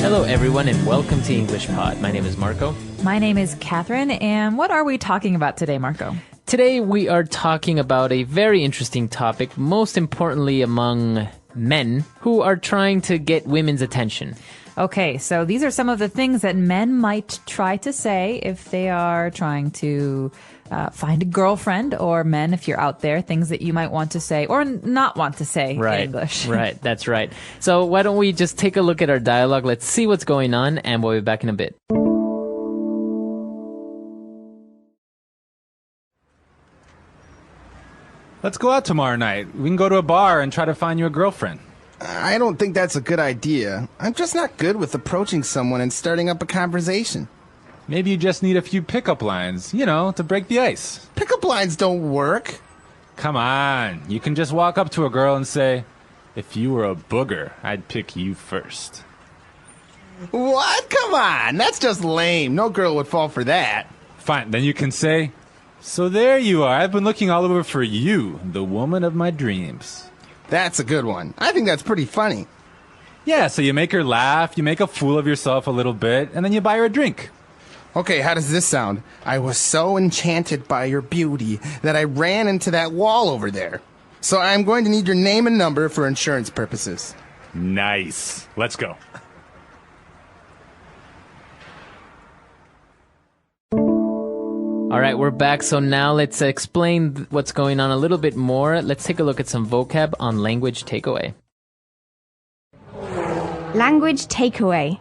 Hello, everyone, and welcome to English Pod. My name is Marco. My name is Catherine, and what are we talking about today, Marco? Today, we are talking about a very interesting topic, most importantly among men who are trying to get women's attention. Okay, so these are some of the things that men might try to say if they are trying to find a girlfriend, or men, if you're out there, things that you might want to say or not want to say in English. Right, that's right. So why don't we just take a look at our dialogue, let's see what's going on, and we'll be back in a bit. Let's go out tomorrow night. We can go to a bar and try to find you a girlfriend. I don't think that's a good idea. I'm just not good with approaching someone and starting up a conversation. Maybe you just need a few pickup lines, to break the ice. Pickup lines don't work. Come on. You can just walk up to a girl and say, "If you were a booger, I'd pick you first." What? Come on. That's just lame. No girl would fall for that. Fine. Then you can say, "So there you are. I've been looking all over for you, the woman of my dreams." That's a good one. I think that's pretty funny. Yeah, so you make her laugh, you make a fool of yourself a little bit, and then you buy her a drink. Okay, how does this sound? I was so enchanted by your beauty that I ran into that wall over there. So I'm going to need your name and number for insurance purposes. Nice. Let's go. All right, we're back. So now let's explain what's going on a little bit more. Let's take a look at some vocab on Language Takeaway. Language takeaway.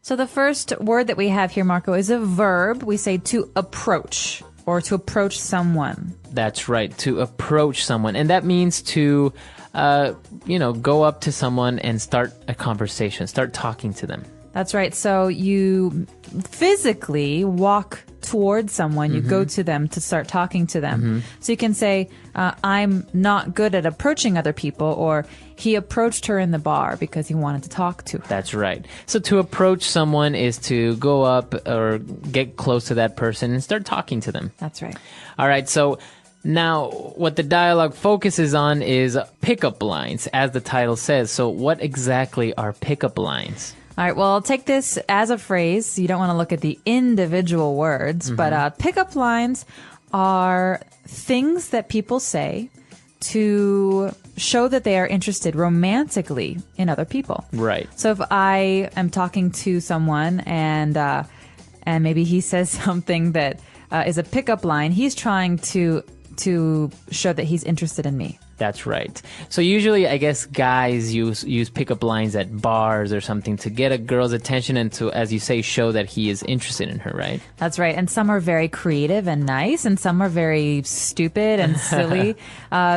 So the first word that we have here, Marco, is a verb. We say to approach, or to approach someone. That's right, to approach someone. And that means to, go up to someone and start a conversation, start talking to them. That's right. So you physically walk towards someone, you go to them to start talking to them. So you can say, I'm not good at approaching other people, or he approached her in the bar because he wanted to talk to her. That's right. So to approach someone is to go up or get close to that person and start talking to them. That's right. All right. So now what the dialogue focuses on is pickup lines, as the title says. So what exactly are pickup lines? All right, well, take this as a phrase. You don't want to look at the individual words, but pickup lines are things that people say to show that they are interested romantically in other people. Right. So if I am talking to someone and maybe he says something that is a pickup line, he's trying to show that he's interested in me. That's right. So usually, I guess, guys use pickup lines at bars or something to get a girl's attention and to, as you say, show that he is interested in her, right? That's right. And some are very creative and nice, and some are very stupid and silly.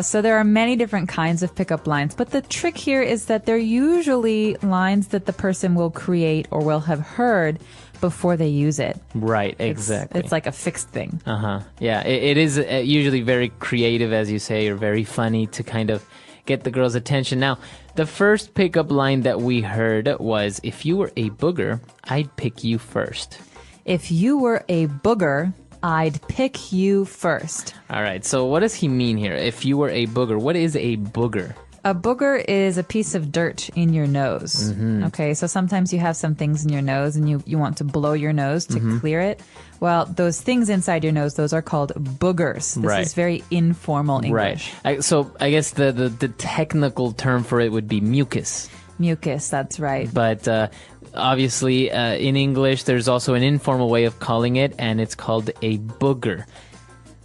So there are many different kinds of pickup lines. But the trick here is that they're usually lines that the person will create or will have heard before they use it. Right, exactly. It's like a fixed thing. Yeah, it is usually very creative, as you say, or very funny to kind of get the girl's attention. Now, the first pickup line that we heard was, "If you were a booger, I'd pick you first." If you were a booger, I'd pick you first. All right, so what does he mean here? If you were a booger, what is a booger? A booger is a piece of dirt in your nose. Okay, so sometimes you have some things in your nose and you want to blow your nose to clear it. Well, those things inside your nose, those are called boogers. This is very informal English. Right. So I guess the technical term for it would be mucus. Mucus, that's right. But obviously in English, there's also an informal way of calling it, and it's called a booger.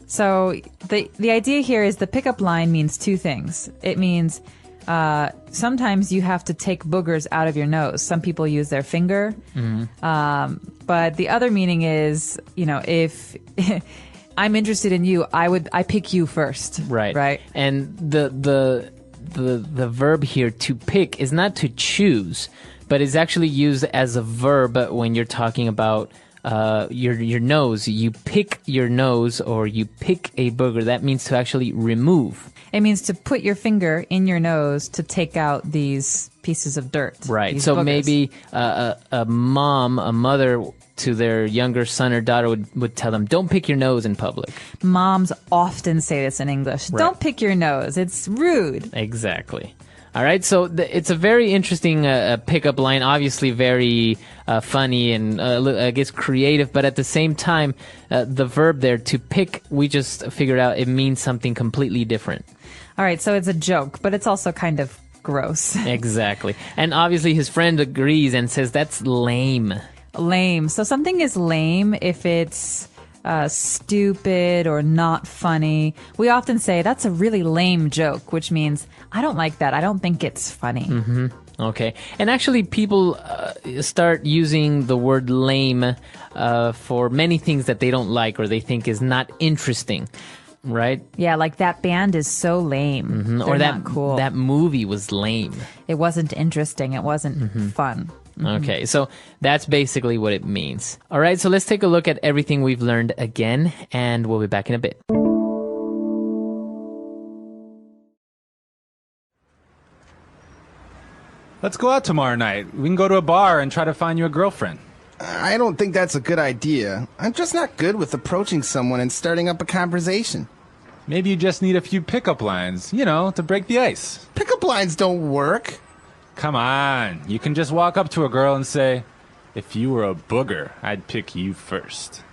So the idea here is the pickup line means two things. It means sometimes you have to take boogers out of your nose. Some people use their finger. But the other meaning is, if I'm interested in you, I pick you first. Right. Right. And the verb here, to pick, is not to choose, but is actually used as a verb when you're talking about your nose. You pick your nose, or you pick a booger. That means to actually remove. It means to put your finger in your nose to take out these pieces of dirt. Right. So boogers. Maybe a mother to their younger son or daughter would tell them, don't pick your nose in public. Moms often say this in English. Right. Don't pick your nose. It's rude. Exactly. All right, so it's a very interesting pickup line, obviously very funny and I guess creative, but at the same time, the verb there, to pick, we just figured out it means something completely different. All right, so it's a joke, but it's also kind of gross. Exactly. And obviously his friend agrees and says that's lame. Lame. So something is lame if it's stupid or not funny. We often say that's a really lame joke, which means I don't like that. I don't think it's funny. Mm-hmm. Okay. And actually people start using the word lame for many things that they don't like or they think is not interesting. Right? Yeah, like that band is so lame. Mm-hmm. They're Or that not cool. that movie was lame. It wasn't interesting. It wasn't fun. Okay, so that's basically what it means. All right, so let's take a look at everything we've learned again, and we'll be back in a bit. Let's go out tomorrow night. We can go to a bar and try to find you a girlfriend. I don't think that's a good idea. I'm just not good with approaching someone and starting up a conversation. Maybe you just need a few pickup lines, to break the ice. Pickup lines don't work. Come on, you can just walk up to a girl and say, if you were a booger, I'd pick you first.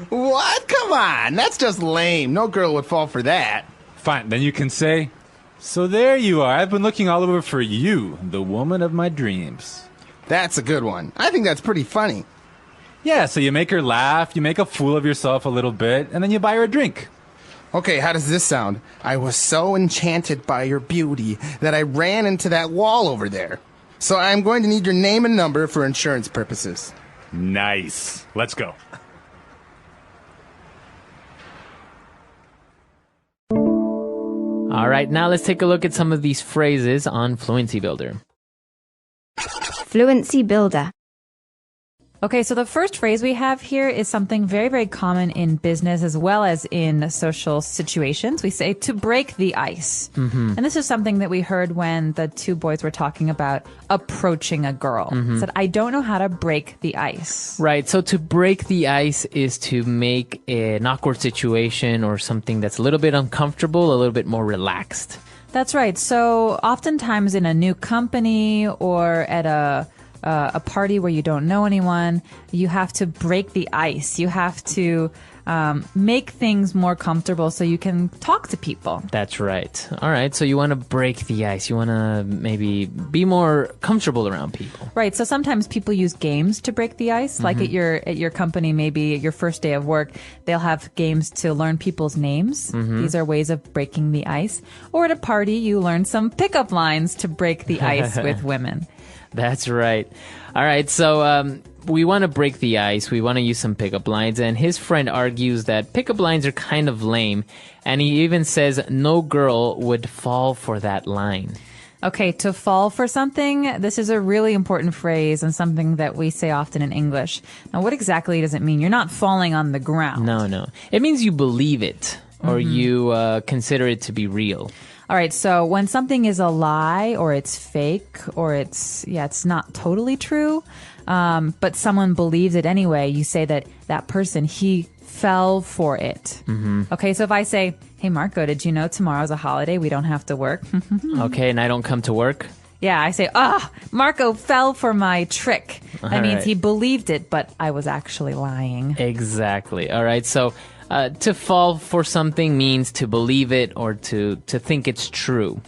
What? Come on, that's just lame. No girl would fall for that. Fine, then you can say, so there you are. I've been looking all over for you, the woman of my dreams. That's a good one. I think that's pretty funny. Yeah, so you make her laugh, you make a fool of yourself a little bit, and then you buy her a drink. Okay, how does this sound? I was so enchanted by your beauty that I ran into that wall over there. So I'm going to need your name and number for insurance purposes. Nice. Let's go. All right, now let's take a look at some of these phrases on Fluency Builder. Fluency Builder. Okay, so the first phrase we have here is something very, very common in business as well as in social situations. We say to break the ice. And this is something that we heard when the two boys were talking about approaching a girl. Said, I don't know how to break the ice. Right, so to break the ice is to make an awkward situation or something that's a little bit uncomfortable, a little bit more relaxed. That's right. So oftentimes in a new company or at a party where you don't know anyone, you have to break the ice. You have to make things more comfortable so you can talk to people. That's right. All right, so you want to break the ice. You want to maybe be more comfortable around people. Right. So sometimes people use games to break the ice. Like at your company, maybe at your first day of work, they'll have games to learn people's names. These are ways of breaking the ice. Or at a party, you learn some pickup lines to break the ice with women. That's right. All right, so we want to break the ice. We want to use some pickup lines. And his friend argues that pickup lines are kind of lame. And he even says no girl would fall for that line. Okay, to fall for something, this is a really important phrase and something that we say often in English. Now, what exactly does it mean? You're not falling on the ground. No. It means you believe it or you consider it to be real. All right, so when something is a lie or it's fake or it's not totally true, but someone believes it anyway, you say that person, he fell for it. Okay, so if I say, hey, Marco, did you know tomorrow's a holiday? We don't have to work. Okay, and I don't come to work? Yeah, I say, Marco fell for my trick. That means he believed it, but I was actually lying. Exactly. All right, so to fall for something means to believe it or to think it's true.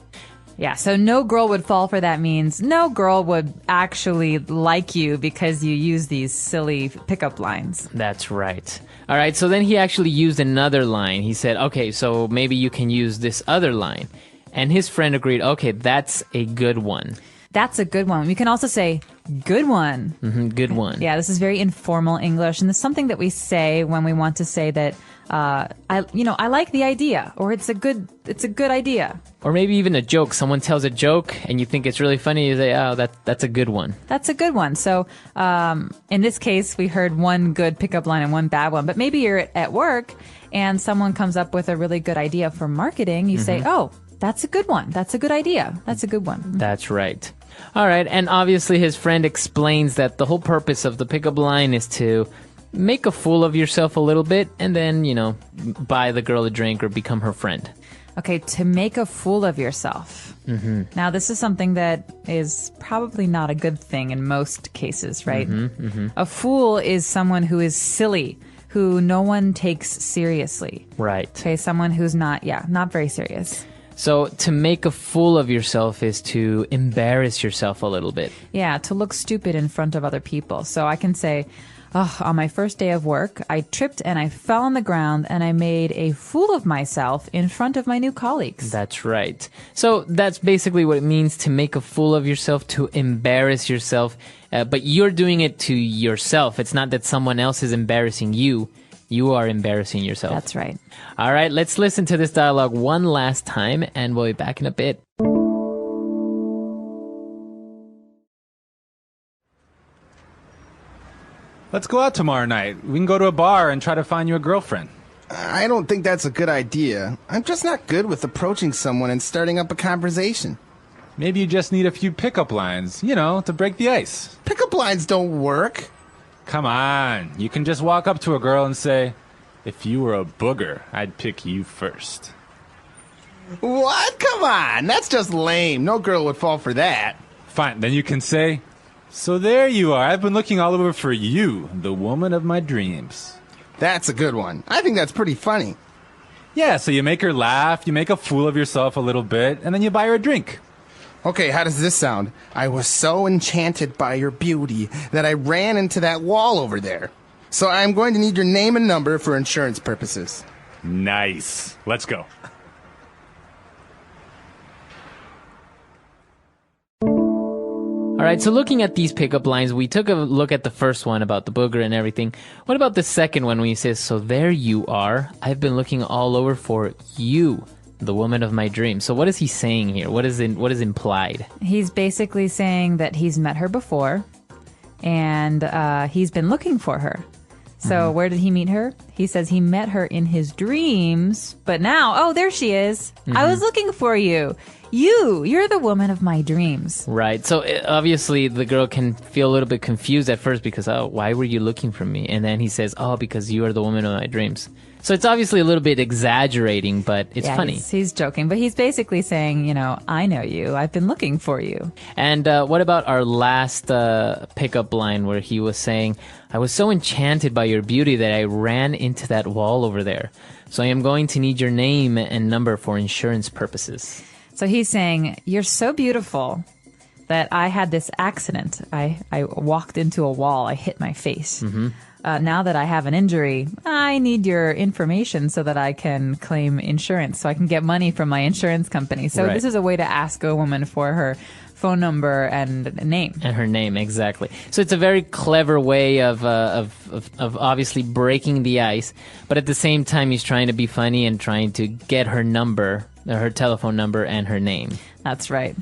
Yeah, so no girl would fall for that means no girl would actually like you because you use these silly pickup lines. That's right. All right, so then he actually used another line. He said, okay, so maybe you can use this other line. And his friend agreed, okay, that's a good one. That's a good one. We can also say, good one. Good one. Yeah, this is very informal English, and it's something that we say when we want to say that I like the idea, or it's a good idea. Or maybe even a joke. Someone tells a joke and you think it's really funny. You say, oh, that's a good one. That's a good one. So in this case, we heard one good pickup line and one bad one. But maybe you're at work and someone comes up with a really good idea for marketing. You say, oh, that's a good one. That's a good idea. That's a good one. That's right. All right. And obviously his friend explains that the whole purpose of the pickup line is to make a fool of yourself a little bit and then, buy the girl a drink or become her friend. Okay, to make a fool of yourself. Mm-hmm. Now, this is something that is probably not a good thing in most cases, right? Mm-hmm, mm-hmm. A fool is someone who is silly, who no one takes seriously. Right. Okay, someone who's not very serious. So to make a fool of yourself is to embarrass yourself a little bit. Yeah, to look stupid in front of other people. So I can say, on my first day of work, I tripped and I fell on the ground and I made a fool of myself in front of my new colleagues. That's right. So that's basically what it means to make a fool of yourself, to embarrass yourself. But you're doing it to yourself. It's not that someone else is embarrassing you. You are embarrassing yourself. That's right. All right, let's listen to this dialogue one last time and we'll be back in a bit. Let's go out tomorrow night. We can go to a bar and try to find you a girlfriend. I don't think that's a good idea. I'm just not good with approaching someone and starting up a conversation. Maybe you just need a few pickup lines, to break the ice. Pickup lines don't work. Come on. You can just walk up to a girl and say, if you were a booger, I'd pick you first. What? Come on. That's just lame. No girl would fall for that. Fine. Then you can say, so there you are. I've been looking all over for you, the woman of my dreams. That's a good one. I think that's pretty funny. Yeah, so you make her laugh, you make a fool of yourself a little bit, and then you buy her a drink. Okay, how does this sound? I was so enchanted by your beauty that I ran into that wall over there. So I'm going to need your name and number for insurance purposes. Nice. Let's go. All right, so looking at these pickup lines, we took a look at the first one about the booger and everything. What about the second one when he says, so there you are. I've been looking all over for you, the woman of my dreams. So what is he saying here? What is implied? He's basically saying that he's met her before and he's been looking for her. So where did he meet her? He says he met her in his dreams, but now, there she is. I was looking for you. You're the woman of my dreams. Right. So obviously the girl can feel a little bit confused at first because, why were you looking for me? And then he says, because you are the woman of my dreams. So it's obviously a little bit exaggerating, but it's funny. He's joking, but he's basically saying, I know you. I've been looking for you. And what about our last pickup line where he was saying, I was so enchanted by your beauty that I ran into that wall over there. So I am going to need your name and number for insurance purposes. So he's saying, you're so beautiful that I had this accident. I walked into a wall. I hit my face. Now that I have an injury, I need your information so that I can claim insurance, so I can get money from my insurance company. So This is a way to ask a woman for her phone number and name. And her name, exactly. So it's a very clever way of obviously breaking the ice, but at the same time he's trying to be funny and trying to get her number, her telephone number and her name. That's right.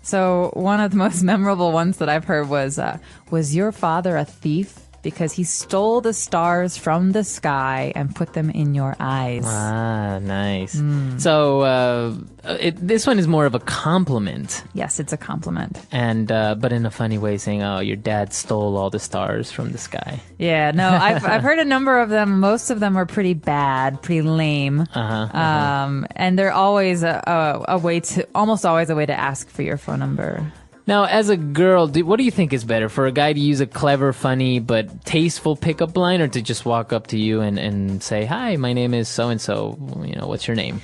So one of the most memorable ones that I've heard was your father a thief? Because he stole the stars from the sky and put them in your eyes. Ah, nice. So this one is more of a compliment. Yes, it's a compliment. And but in a funny way, saying, your dad stole all the stars from the sky. Yeah, no, I've heard a number of them. Most of them are pretty bad, pretty lame. And they're always almost always a way to ask for your phone number. Now, as a girl, what do you think is better? For a guy to use a clever, funny, but tasteful pickup line, or to just walk up to you and say, hi, my name is so-and-so, what's your name?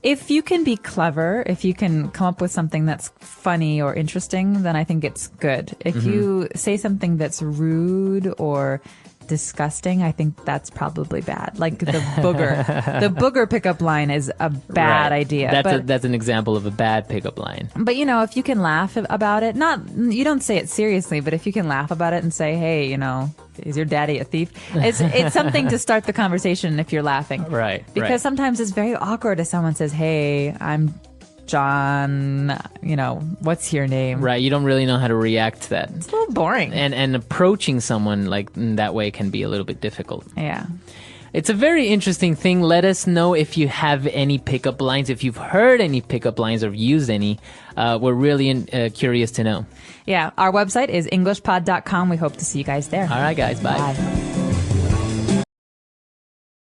If you can be clever, if you can come up with something that's funny or interesting, then I think it's good. If you say something that's rude or disgusting, I think that's probably bad. Like the booger. The booger pickup line is a bad idea. That's an example of a bad pickup line. But if you can laugh about it, you don't say it seriously, but if you can laugh about it and say, hey, is your daddy a thief? It's something to start the conversation if you're laughing. Right. Because sometimes it's very awkward if someone says, hey, I'm John, what's your name? Right, you don't really know how to react to that. It's a little boring. And approaching someone like in that way can be a little bit difficult. Yeah. It's a very interesting thing. Let us know if you have any pickup lines, if you've heard any pickup lines or used any. We're really curious to know. Yeah, our website is englishpod.com. We hope to see you guys there. All right, guys, bye.